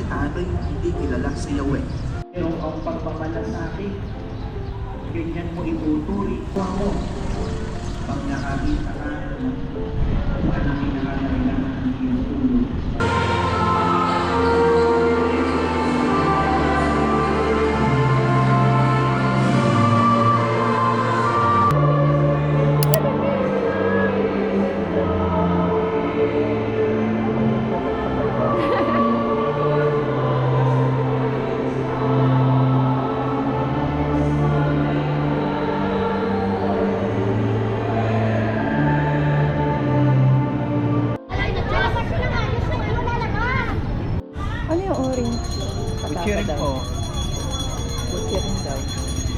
tano'y hindi kilala sa Yahweh. Pero ang pagpapalasakit, ganyan mo ituturi mo. Pag nakakita ka ng anak kinakailangan ng iyong tulong. Ano yung orange? Kutsirin po. Kutsirin daw.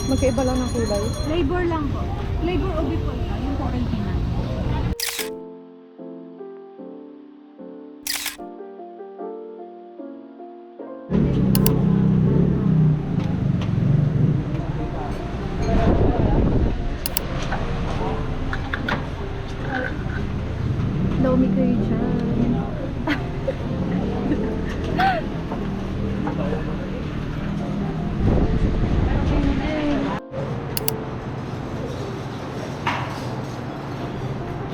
Magkaiba lang ng kulay. Flavor lang po. Flavor of po ito, yung quarantine. Lomi kayo dyan.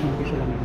Umpisa lang yun.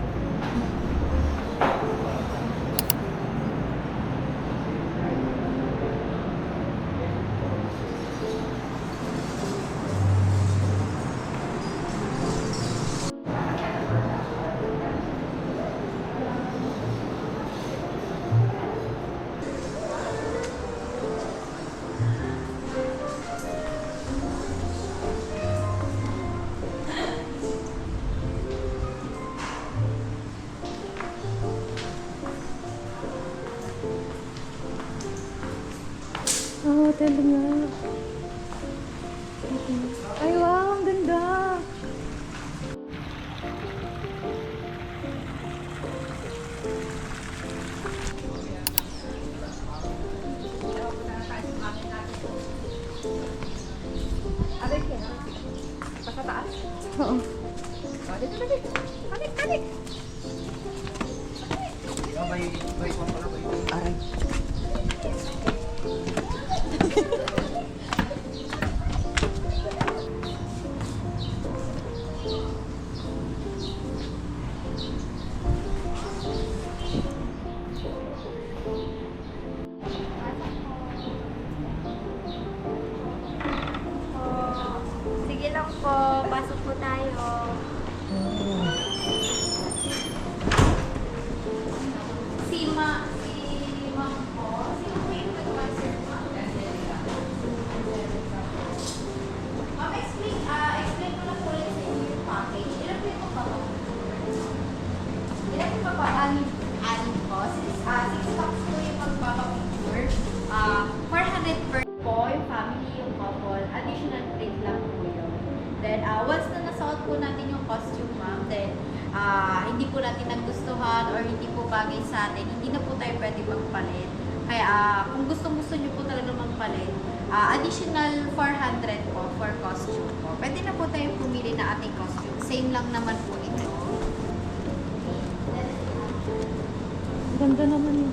Hotel nga. Ay, wow, ang ganda. Oo. Aray. Sige lang po, pasok po tayo. Si Ma'am po. Sino po yung advisor, Ma'am? Ma'am, explain ko na po ulit sa inyo yung package. Ilan po yung magpapapicture? Ilan po anim po? 6 stocks po yung magpapapicture. 400 per po, yung family, yung couple. Additional plate lang po yun. Then, once na nasuot po natin yung costume, ma'am, then, hindi po natin nagustuhan or hindi po bagay sa atin, hindi na po tayo pwede magpalit. Kaya, kung gusto niyo po talaga magpalit, additional 400 po for costume po. Pwede na po tayo pumili na ating costume. Same lang naman po ito. Ganda naman yun.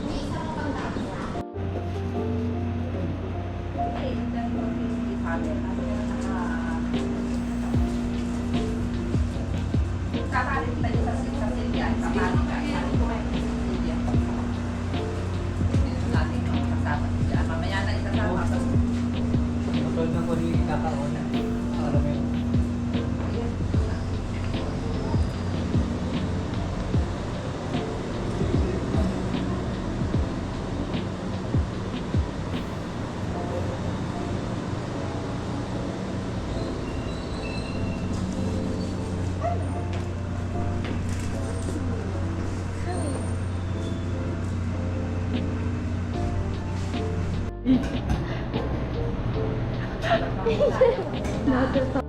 Not